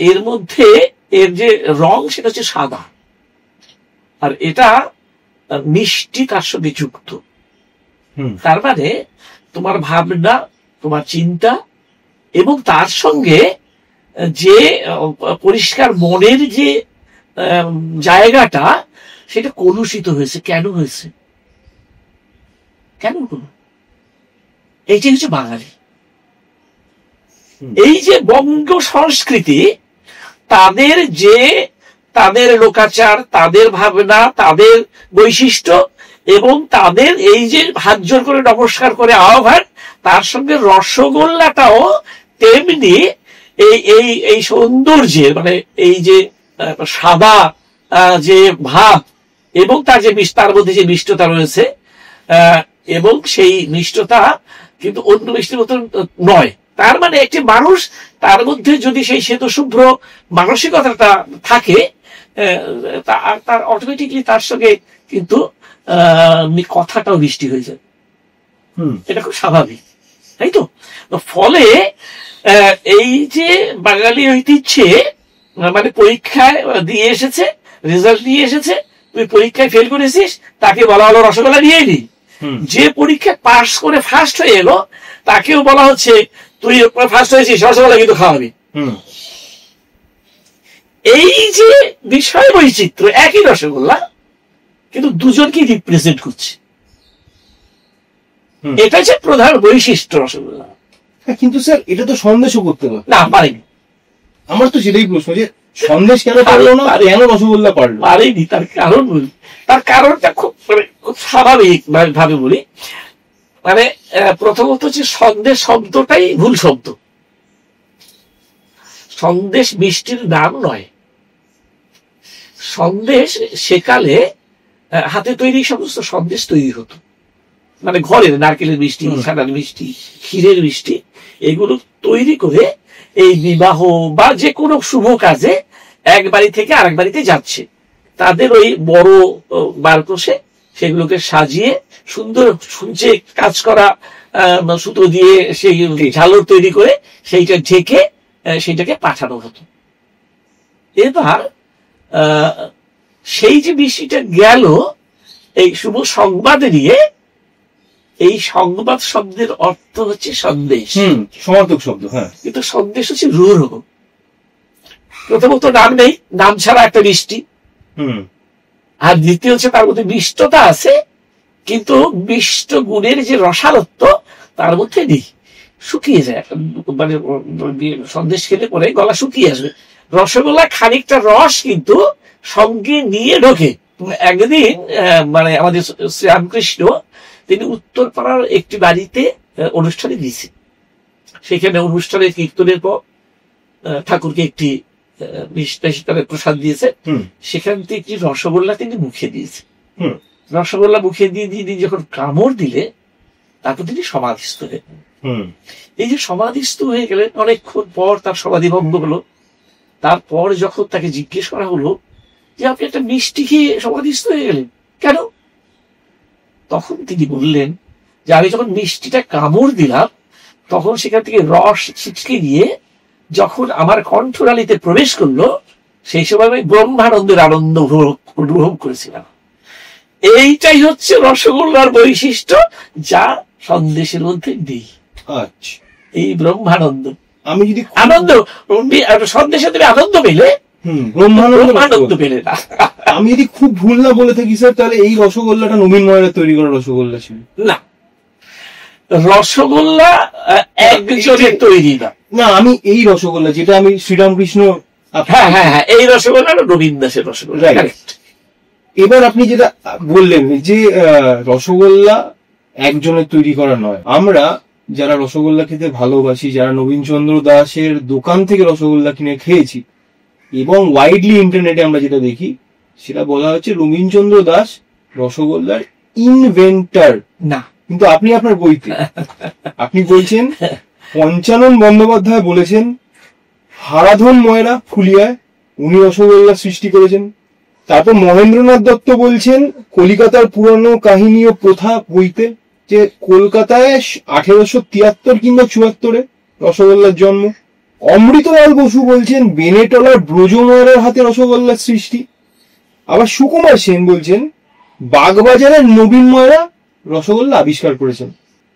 এর মধ্যে এর যে রং সেটা হচ্ছে সাদা, আর এটা মিষ্টি তার সঙ্গে যুক্ত। তার মানে তোমার ভাবনা, তোমার চিন্তা এবং তার সঙ্গে যে পরিষ্কার মনের যে জায়গাটা, সেটা কলুষিত হয়েছে। কেন হয়েছে? কেন হলো? এইটাই হচ্ছে বাঙালি। এই যে বঙ্গ সংস্কৃতি, তাদের লোকাচার, তাদের ভাবনা, তাদের বৈশিষ্ট্য এবং তাদের এই যে হাত জোর করে নমস্কার করে আহ্বান, তার সঙ্গে রসগোল্লাটাও তেমনি এই সৌন্দর্যের মানে এই যে সাদা যে ভাব এবং তার মধ্যে যে মিষ্টতা রয়েছে, এবং সেই মিষ্টতা কিন্তু অন্য মিষ্টির মতন নয়। তার মানে একটি মানুষ, তার মধ্যে যদি সেই শ্বেতশুভ্র মানসিকতাটা থাকে, তার অটোমেটিকলি তার সঙ্গে কিন্তু কথাটাও মিষ্টি হয়ে যায়। এটা খুব স্বাভাবিক, তাই তো? ফলে এই যে বাঙালি ঐতিহ্যে মানে পরীক্ষায় দিয়ে এসেছে, রেজাল্ট নিয়ে এসেছে, তুই পরীক্ষায় ফেল করেছিস, তাকে বলা হলো রসগোল্লা নিয়ে এলি। যে পরীক্ষা পাস করে ফার্স্ট হয়ে এলো, তাকেও বলা হচ্ছে তুই ফার্স্ট হয়েছিস, রসগোল্লা কিন্তু খাওয়াবি। এই যে বিষয় বৈচিত্র্য, একই রসগোল্লা কিন্তু দুজনকে রিপ্রেজেন্ট করছে, এটা হচ্ছে প্রধান বৈশিষ্ট্য রসগোল্লা। কিন্তু স্যার এটা তো সন্দেশ করতে না পারেনি। আমার তো সেটাই প্রশ্ন, যে সন্দেশ কেন পারলো না, কেন রসগোল্লা পারলো? পারেনি, তার কারণ বলি। তার কারণটা খুব স্বাভাবিক ভাবে বলি। মানে প্রথমত হচ্ছে সন্দেশ শব্দটাই ভুল শব্দ। সন্দেশ মিষ্টির নাম নয়। সন্দেশ সেকালে হাতে তৈরি সমস্ত সন্দেশ তৈরি হতো, মানে ঘরের নারকেলের মিষ্টি, সাদার মিষ্টি, ক্ষীরের মিষ্টি, এগুলো তৈরি করে এই বিবাহ বা যে কোনো শুভ কাজে এক বাড়ি থেকে আরেক বাড়িতে যাচ্ছে, তাদের ওই বড় বারকোষে সেগুলোকে সাজিয়ে সুন্দর সূর্যে কাজ করা সুতো দিয়ে সেই ঝালর তৈরি করে সেইটা ঢেকে সেইটাকে পাঠানো হতো। এবার সেই যে মিষ্টিটা গেল এই শুভ সংবাদে নিয়ে, এই সংবাদ শব্দের অর্থ হচ্ছে সন্দেশ, সমার্থক শব্দ। হ্যাঁ, কিন্তু সন্দেশ হচ্ছে রূঢ়। প্রথমত নাম নেই, নাম ছাড়া একটা মিষ্টি। আর দ্বিতীয় হচ্ছে তার মধ্যে মিষ্টতা আছে, কিন্তু মিষ্ট গুণের যে রসালত্ব তার মধ্যে নেই, শুকিয়ে যায়। মানে সন্দেশ খেলে পরে গলা শুকিয়ে আসবে। রসগোল্লা খানিকটা রস কিন্তু সঙ্গে নিয়ে ঢোকে। একদিন মানে আমাদের শ্রীরামকৃষ্ণ তিনি উত্তরপাড়ার একটি বাড়িতে অনুষ্ঠানে গিয়েছে। সেখানে অনুষ্ঠানের কীর্তনের পর ঠাকুরকে একটি প্রসাদ দিয়েছে, সেখান থেকে একটি রসগোল্লা তিনি মুখে দিয়েছে। রসগোল্লা মুখে দিয়ে দিয়ে যখন কামড় দিলে, তারপর তিনি সমাধিস্থ হয়ে গেলেন। এই যে সমাধিস্থ হয়ে গেলেন, অনেকক্ষণ পর তার সমাধি ভঙ্গ হলো। তারপর যখন তাকে জিজ্ঞেস করা হলো যে আপনি একটা মিষ্টি খেয়ে সমাধিস্থ হয়ে গেলেন কেন, তখন তিনি বললেন যে আমি যখন মিষ্টিটা কামড় দিলাম, তখন সেখান থেকে রস ছিটকে গিয়ে যখন আমার কণ্ঠনালীতে প্রবেশ করলো, সেই সময় আমি ব্রহ্মানন্দের আনন্দ অনুভব করেছিলাম। এইটাই হচ্ছে রসগোল্লার বৈশিষ্ট্য, যা সন্দেশের মধ্যে নেই। আচ্ছা, এই ব্রহ্মানন্দ। আমি যদি আনন্দ, সন্দেশের তুমি আনন্দ পেলে, ব্রহ্মানন্দ পেলে না। আমি যদি খুব ভুল না বলে থাকি স্যার, তাহলে এই রসগোল্লাটা নবীন ময়রা তৈরি করা রসগোল্লা ছিল না। রসগোল্লা একজনের তৈরি না। না, আমি এই রসগোল্লা যেটা আমি শ্রীরামকৃষ্ণ, হ্যাঁ হ্যাঁ হ্যাঁ, এই রসগোল্লা নবীন দাসের রসগোল্লা। এবার আপনি যেটা বললেন যে রসগোল্লা একজনের তৈরি করা নয়, আমরা যারা রসগোল্লা খেতে ভালোবাসি, যারা নবীনচন্দ্র দাসের দোকান থেকে রসগোল্লা কিনে খেয়েছি, এবং ওয়াইডলি ইন্টারনেটে আমরা যেটা দেখি, সেটা বলা হচ্ছে রবীন্দ্রচন্দ্র দাস রসগোল্লার ইনভেন্টার না। কিন্তু আপনি আপনার বইতে আপনি বলছেন পঞ্চানন বন্দ্যোপাধ্যায় বলেছেন হারাধন ময়রা ফুলিয়ায় উনি রসগোল্লা সৃষ্টি করেছেন। তারপর মহেন্দ্রনাথ দত্ত বলছেন কলিকাতার পুরানো কাহিনী ও প্রথা বইতে যে কলকাতায় 1873 কিংবা 74 রসগোল্লার জন্ম। অমৃতলাল বসু বলছেন বেনেটলার ব্রজ ময়রার হাতে রসগোল্লার সৃষ্টি। আবার সুকুমার সেন বলছেন বাগবাজারের নবীন ময়রা রসগোল্লা আবিষ্কার করেছেন।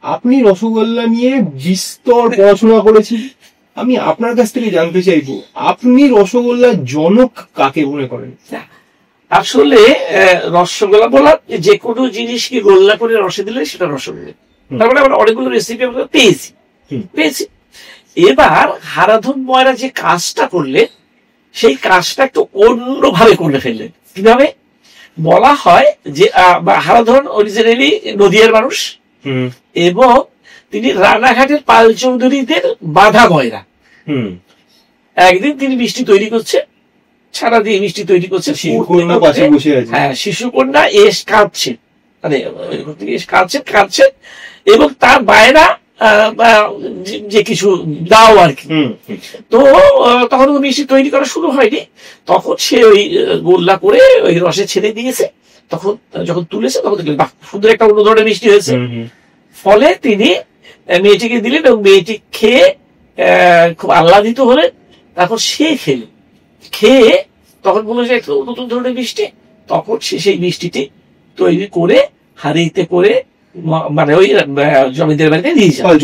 আপনি রসগোল্লা নিয়ে বিস্তর পড়াশোনা করেছেন, আমি আপনার কাছ থেকে জানতে চাইবো আপনি রসগোল্লার জনক কাকে মনে করেন? আসলে রসগোল্লা বলা যে কোনো জিনিসকে গোল্লা করে রসে দিলে সেটা রসগোল্লা। তারপরে আমরা অনেকগুলো রেসিপি আমরা পেয়েছি। এবার হারাধন ময়রা যে কাজটা করলে, সেই কাজটা একটু অন্যভাবে করে ফেললেন। কিভাবে? বলা হয় যে হারাধন অরিজিনালি নদিয়ার মানুষ, এবং তিনি রানাঘাটের পাল চৌধুরীদের বাধা ময়রা। একদিন তিনি মিষ্টি তৈরি করছে, ছাড়া দিয়ে মিষ্টি তৈরি করছে, হ্যাঁ, শিশুকন্যা এস কাঁদছে, মানে কাঁদছে, এবং তার বায়না যে কিছু দাও আর কি। তো তখন মিষ্টি তৈরি করা শুরু হয়নি, তখন সে ওই গোল্লা করে ওই রসে ছেড়ে দিয়েছে। তখন যখন তুলেছে, তখন দেখলেন বাহ, সুন্দর একটা অন্য ধরনের মিষ্টি হয়েছে। ফলে তিনি মেয়েটিকে দিলেন, এবং মেয়েটি খেয়ে খুব আহ্লাদিত হলেন। তারপর সে খেয়ে তখন বললো যে একটু নতুন ধরনের মিষ্টি। তখন সে সেই মিষ্টিটি তৈরি করে হাঁড়িতে করে, মানে ওই জমিদার বাড়িতে নিয়ে যায়, পাল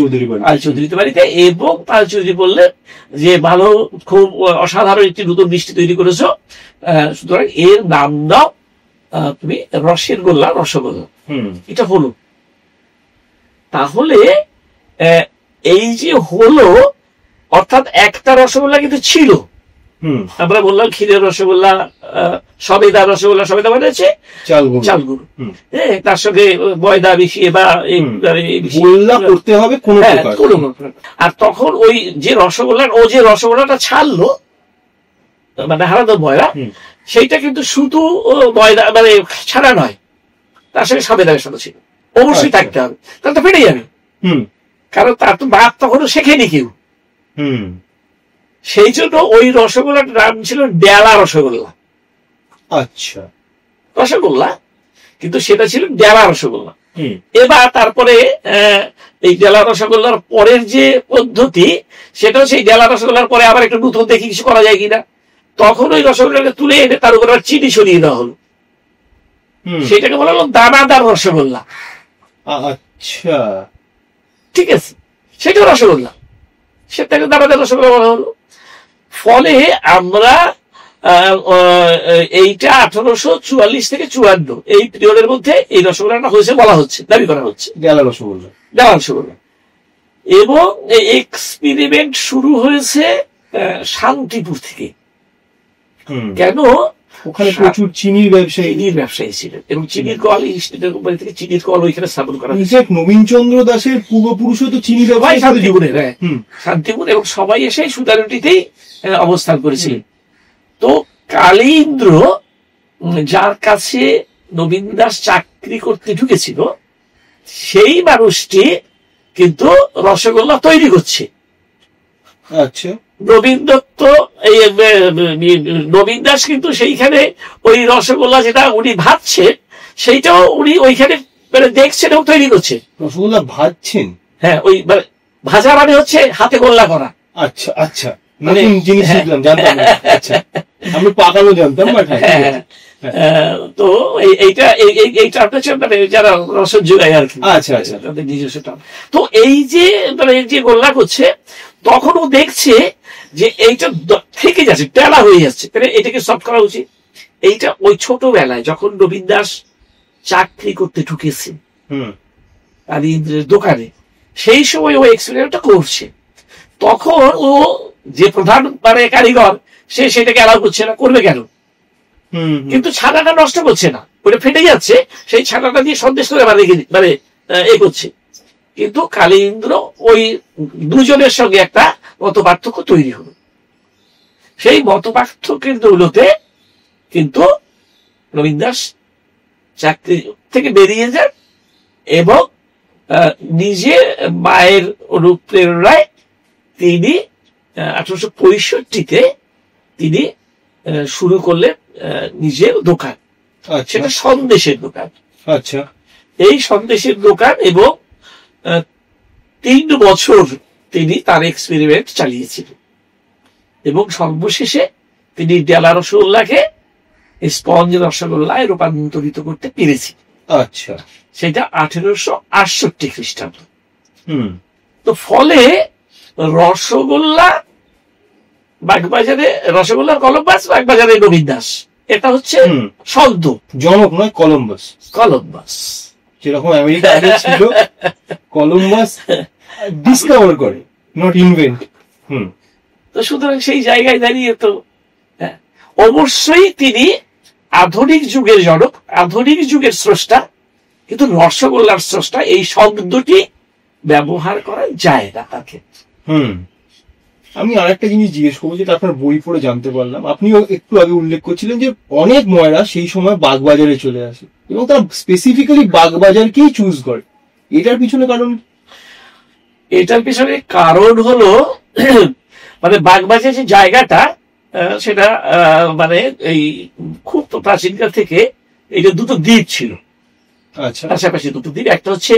চৌধুরীর বাড়িতে। এবং পাল চৌধুরী বললেন যে ভালো, খুব অসাধারণ একটি নতুন মিষ্টি তৈরি করেছো, সুতরাং এর নাম দাও তুমি রসের গোল্লা, রসগোল্লা। এটা হলো। তাহলে এই যে হলো, অর্থাৎ একটা রসগোল্লা কিন্তু ছিল। আমরা বললাম ক্ষীরের রসগোল্লা, সবেদা রসগোল্লা, সবেদা মানে হচ্ছে চাল গুঁড়ো, হ্যাঁ, তার সঙ্গে ময়দা মিশিয়ে বা করতে হবে কোনো। আর তখন ওই যে রসগোল্লাটা ছাড়লো মানে হারানো ময়দা, সেইটা কিন্তু শুধু ময়দা মানে ছাড়া নয়, তার সঙ্গে সবেদা মেশানো ছিল, অবশ্যই থাকতে হবে, তাহলে তো ফেটে যাবে। কারণ তার তো ভাত তখনও শেখেনি কেউ। সেই জন্য ওই রসগোল্লাটার নাম ছিল ডেলা রসগোল্লা। আচ্ছা, রসগোল্লা কিন্তু সেটা ছিল ডেলা রসগোল্লা। এবার তারপরে এই ডেলা রসগোল্লার পরের যে পদ্ধতি, সেটা সেই ডেলা রসগোল্লার পরে আবার একটু নতুন দেখি কিছু করা যায় কিনা, তখন ওই রসগোল্লাটা তুলে এনে তার উপর চিনি সরিয়ে দেওয়া হলো, সেটাকে বলা হলো দানাদার রসগোল্লা। আচ্ছা, ঠিক আছে, সেটা রসগোল্লা, সেটাকে দানাদার রসগোল্লা বলা হলো। ফলে আমরা এইটা 1844 থেকে 54 এই পিরিয়ডের মধ্যে এই রসগোল্লাটা হয়েছে বলা হচ্ছে, দাবি করা হচ্ছে ডেলা রসগোল্লা। এবং এই এক্সপেরিমেন্ট শুরু হয়েছে শান্তিপুর থেকে। কেন? ওখানে প্রচুর চিনির ব্যবসায়ী ছিলেন এবং চিনির কল ইস্টেটের কোম্পানি থেকে চিনির কল ওইখানে স্থাপন করা হয়েছে। নবীনচন্দ্র দাসের পূর্বপুরুষও তো চিনি ব্যবসায়ী শান্তিপুরের, শান্তিপুর, এবং সবাই এসে সুতারুটিতেই অবস্থান করেছিলেন। তো কালীন্দ্র, যার কাছে নবীন দাস চাকরি করতে ঢুকেছিল, সেই মানুষটি কিন্তু রসগোল্লা তৈরি করছে। আচ্ছা, নবীন দত্ত, নবীন দাস কিন্তু সেইখানে ওই রসগোল্লা যেটা উনি ভাজছেন, সেইটাও উনি ওইখানে মানে দেখছেন এবং তৈরি করছে। রসগোল্লা ভাজছেন? হ্যাঁ, ওই ভাজা মানে হচ্ছে হাতে গোল্লা করা। আচ্ছা আচ্ছা, নতুন জিনিস শিখলাম, জানতাম না। আচ্ছা, আমি পাকানো জানতাম। তো এইটা মানে যারা রসদ যোগায় আর কি। আচ্ছা আচ্ছা, তাদের নিজস্ব টান। তো এই যে মানে যে গোল্লা করছে, তখন ও দেখছে যে এইটা থেকে যাচ্ছে, টেলা হয়ে যাচ্ছে, তাহলে এটাকে সফট করা উচিত। এইটা ওই ছোটবেলায় যখন নবীন দাস চাকরি করতে ঢুকেছে কালীন্দ্রের দোকানে, সেই সময় ও এক্সপেরিমেন্টটা করছে। তখন ও যে প্রধান মানে কারিগর, সে সেটাকে অ্যালাউ করছে না, করবে কেন? কিন্তু ছানাটা নষ্ট করছে না, ওটা ফেটে যাচ্ছে, সেই ছানাটা দিয়ে সন্দেশ করে মানে এ করছে। কিন্তু কালীন্দ্র ওই দুজনের সঙ্গে একটা মত পার্থক্য তৈরি হলো। সেই মত পার্থক্যের দৌলতে কিন্তু নবীন দাস চাকরি থেকে বেরিয়ে যান এবং নিজে মায়ের অনুপ্রেরণায় তিনি 1865-তে তিনি শুরু করলেন নিজের দোকান। সেটা সন্দেশের দোকান। আচ্ছা, এই সন্দেশের দোকান, এবং 3 বছর তিনি তার এক্সপেরিমেন্ট চালিয়েছিলেন এবং সর্বশেষে তিনি ডেলা রসগোল্লাকে স্পঞ্জ রসগোল্লায় রূপান্তরিত করতে পেরেছি। আচ্ছা, সেটা 1868 খ্রিস্টাব্দ। তো ফলে রসগোল্লা বাগবাজারে, রসগোল্লার কলম্বাস, বাগবাজারে নবীন দাস, এটা হচ্ছে শব্দ, জনক নয়, কলম্বাস। কলম্বাস যেরকম আমেরিকা ছিল, কলম্বাস ডিসকভার করে, নট ইনভেন্ট। তো সুতরাং সেই জায়গায় দাঁড়িয়ে তো অবশ্যই তিনি আধুনিক যুগের জনক, আধুনিক যুগের স্রষ্টা, কিন্তু রসগোল্লার স্রষ্টা এই শব্দটি ব্যবহার করা যায় না তার ক্ষেত্রে। আমি আরেকটা জিনিস জিজ্ঞেস করবো, যেটা আপনার বই পড়ে জানতে পারলাম। আপনিও একটু আগে উল্লেখ করছিলেন যে অনেক ময়রা সেই সময় বাগবাজারে চলে আসে এবং তারা স্পেসিফিক্যালি বাগবাজারকেই চুজ করে। এটার পিছনে কারণ? এটার পিছনে কারণ হলো মানে বাগবাজার যে জায়গাটা, সেটা মানে এই খুব প্রাচীনকাল থেকে এটা দুটো দ্বীপ ছিল। আচ্ছা, পাশাপাশি দুটো দ্বীপ, একটা হচ্ছে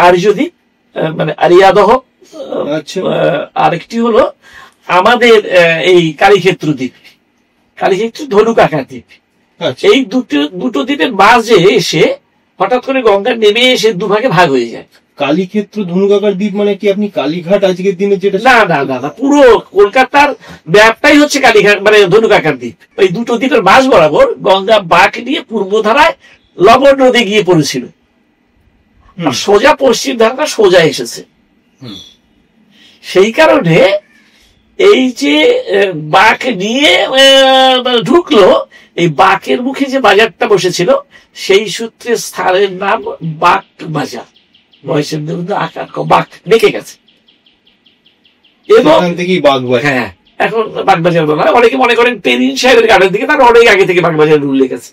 আর্য দ্বীপ মানে আরিয়াদহ, আরেকটি হলো আমাদের এই কালীক্ষেত্র দ্বীপ, কালীক্ষেত্র ধনুকাকার দ্বীপ। এই দুটো দ্বীপের মাঝে এসে হঠাৎ করে গঙ্গা নেমে এসে দুভাগে ভাগ হয়ে যায়। কালীক্ষেত্র ধনুকাকার দ্বীপ মানে কি আপনি কালীঘাট আজকের দিনে যেটা? না না না না, পুরো কলকাতার ব্যাপটাই হচ্ছে কালীঘাট মানে ধনুকাকার দ্বীপ। ওই দুটো দ্বীপের মাঝ বরাবর গঙ্গা বাঁক নিয়ে পূর্ব ধারায় লবণ নদী গিয়ে পড়েছিল, আর সোজা পশ্চিম ধারাটা সোজা এসেছে। সেই কারণে এই যে বাঁক নিয়ে ঢুকলো, এই বাঁকের মুখে যে বাজারটা বসেছিল সেই সূত্রে স্থানের নাম বাঁক বাজার, বয়সের আকার বাঁক ডেকে গেছে। এবং হ্যাঁ, এখন বাগবাজার বলা হয়। অনেকে মনে করেন পেরিন সাহেবের গার্ডেন থেকে, তার অনেক আগে থেকে বাগবাজার উল্লেখ আছে।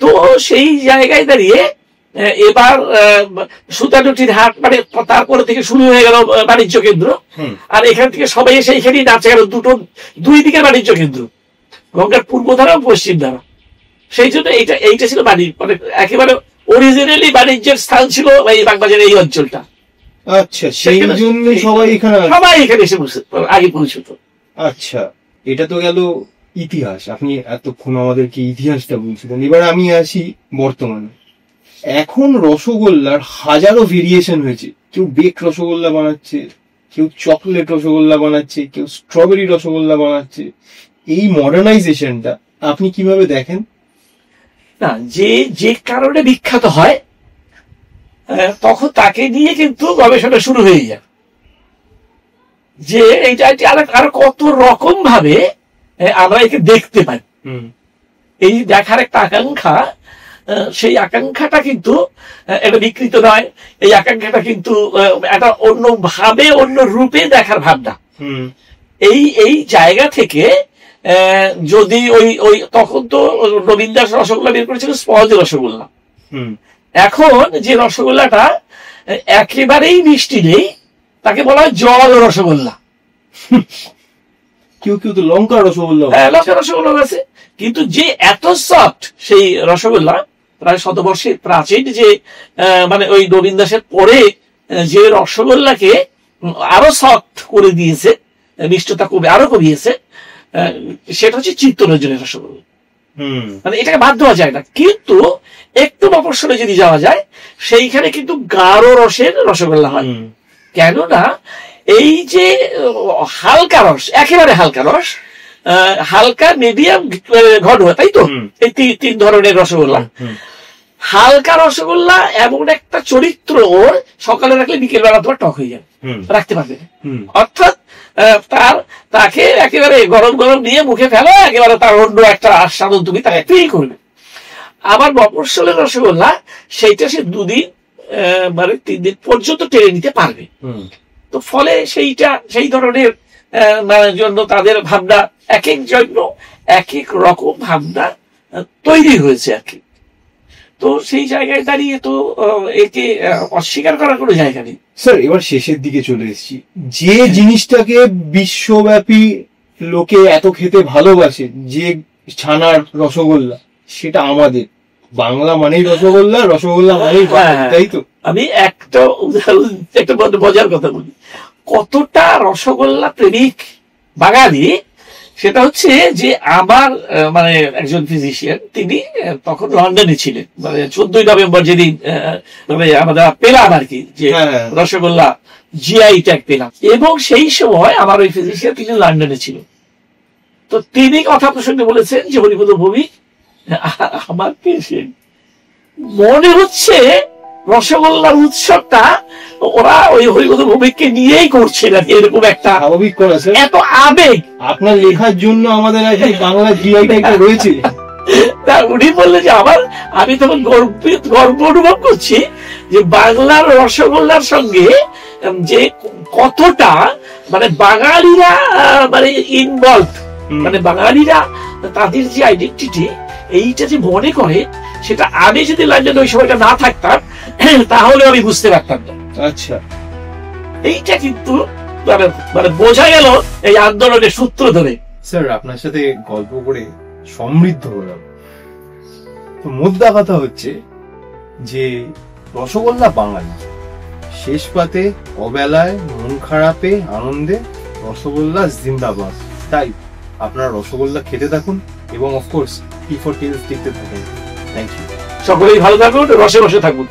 তো সেই জায়গায় দাঁড়িয়ে এবার সুতানুটির হাট, মানে তারপরে থেকে শুরু হয়ে গেল বাণিজ্য কেন্দ্র। আর এখান থেকে সবাই এসে এখানেই নাচে গেল, দুই দিকের বাণিজ্য কেন্দ্র, গঙ্গার পূর্ব ধারা ও পশ্চিম ধারা। সেই জন্য এইটা ছিল মানে একেবারে অরিজিনালি বাণিজ্যের স্থান ছিল এই বাগবাজারের এই অঞ্চলটা। আচ্ছা, সেই জন্য সবাই এখানে এসে আগে পৌঁছত। আচ্ছা, এটা তো গেল ইতিহাস। আপনি এতক্ষণ আমাদেরকে ইতিহাসটা বলছিলেন। এবার আমি আসি বর্তমানে। এখন রসগোল্লার হাজারো ভেরিয়েশন হয়েছে। কেউ বেক রসগোল্লা বানাচ্ছে, কেউ চকলেট রসগোল্লা বানাচ্ছে, কেউ স্ট্রবেরি রসগোল্লা বানাচ্ছে। এই মডার্নাইজেশনটা আপনি কিভাবে দেখেন? না, যে কারণে বিখ্যাত হয় তখন তাকে নিয়ে কিন্তু গবেষণা শুরু হয়ে যায় যে এইটা আরো কত রকম ভাবে আমরা একে দেখতে পাই। এই দেখার একটা আকাঙ্ক্ষা, সেই আকাঙ্ক্ষাটা কিন্তু এটা বিকৃত নয়। এই আকাঙ্ক্ষাটা কিন্তু একটা অন্য ভাবে, অন্য রূপে দেখার ভাবনা। এই জায়গা থেকে যদি ওই তখন তো নবীন দাস রসগোল্লা বের করেছিল স্পঞ্জ রসগোল্লা। এখন যে রসগোল্লাটা একেবারেই মিষ্টি নেই তাকে বলা হয় জল রসগোল্লা। কেউ তো লঙ্কা রসগোল্লা, লঙ্কা রসগোল্লা আছে। কিন্তু যে এত সফট সেই রসগোল্লা, প্রায় শতবর্ষের প্রাচীন যে মানে ওই নবীন দাসের পরে যে রসগোল্লাকে আরো সফট করে দিয়েছে, মিষ্টতা আরো কমিয়েছে, সেটা হচ্ছে চিত্তরঞ্জনের রসগোল্লা। মানে এটাকে বাদ দেওয়া যায় না। কিন্তু একটু মফস্বলে যদি যাওয়া যায়, সেইখানে কিন্তু গাঢ় রসের রসগোল্লা হয়। কেননা এই যে হালকা রস, একেবারে হালকা রস, হালকা, মিডিয়াম, ঘন, তাই তো এই তিন ধরনের রসগোল্লা। হালকা রসগোল্লা এমন একটা চরিত্র, ওর সকালে রাখলে বিকেল বেলা তোমার টক হয়ে যাবে, রাখতে পারবে। অর্থাৎ তাকে একেবারে গরম গরম নিয়ে মুখে ফেলো, একেবারে তার অন্য একটা আস্বাদন তুমি তাকে ফিল করবে। আবার মফস্বলের রসগোল্লা সেইটা সে 2 দিন মানে 3 দিন পর্যন্ত টেনে নিতে পারবে। তো ফলে সেই ধরনের জন্য তাদের ভাবনা, এক এক জন্য এক এক রকম ভাবনা তৈরি হয়েছে আর কি। তো সেই জায়গায় দাঁড়িয়ে তো একে অস্বীকার করার কোনো জায়গা নেই। স্যার, এবার শেষের দিকে চলে এসেছি। যে জিনিসটাকে বিশ্বব্যাপী লোকে এত খেতে ভালোবাসে, যে ছানার রসগোল্লা, সেটা আমাদের বাংলা মানেই রসগোল্লা, রসগোল্লা মানেই, তাই তো? আমি একটা উদাহরণ, একটা মজার কথা বলি। কতটা রসগোল্লা প্রেমিক বাঙালি, সেটা হচ্ছে যে আমার মানে একজন ফিজিশিয়ান, তিনি তখন লন্ডনে ছিলেন, মানে 14ই নভেম্বর যেদিন মানে আমরা পেলাম আর কি, যে রসগোল্লা জিআই ট্যাগ পেলাম। এবং সেই সময় আমার ওই ফিজিশিয়ান তিনি লন্ডনে ছিল। তো তিনি কথা প্রসঙ্গে বলেছেন যে হরিপদ ভৌমিক আমার পেশেন্ট, মনে হচ্ছে রসগোল্লার উৎসবটা ওরা ওই হরিপদ ভৌমিককে নিয়েই করছে না, এরকম একটা স্বাভাবিক করা, এত আবেগ আপনার লেখার জন্য আমাদের বাংলা জিআই ট্যাগটা রয়েছে। তা উনি বললেন যে আমি তখন গর্ব অনুভব করছি যে বাংলার রসগোল্লার সঙ্গে যে কতটা মানে বাঙালিরা মানে ইনভলভ, মানে বাঙালিরা তাদের যে আইডেন্টিটি, এইটা যে মনে করে, সেটা আমি যদি লন্ডনে ওই সময়টা না থাকতাম তাহলে আমি বুঝতে পারতাম না। আচ্ছা, এইটা কিন্তু মানে বোঝা গেল এই আন্দোলনের সূত্র ধরে। স্যার, আপনার সাথে গল্প করে সমৃদ্ধ হলাম। তো মুদ্রা কথা হচ্ছে যে রসগোল্লা বাঙালি, শেষ পাতে, অবেলায়, মন খারাপে, আনন্দে, রসগোল্লা জিন্দাবাদ। তাই আপনারা রসগোল্লা খেতে থাকুন এবং অফকোর্স টি4টেলস দেখতে থাকুন। Thank you. সকলেই ভালো থাকুন, রসে রসে থাকুন।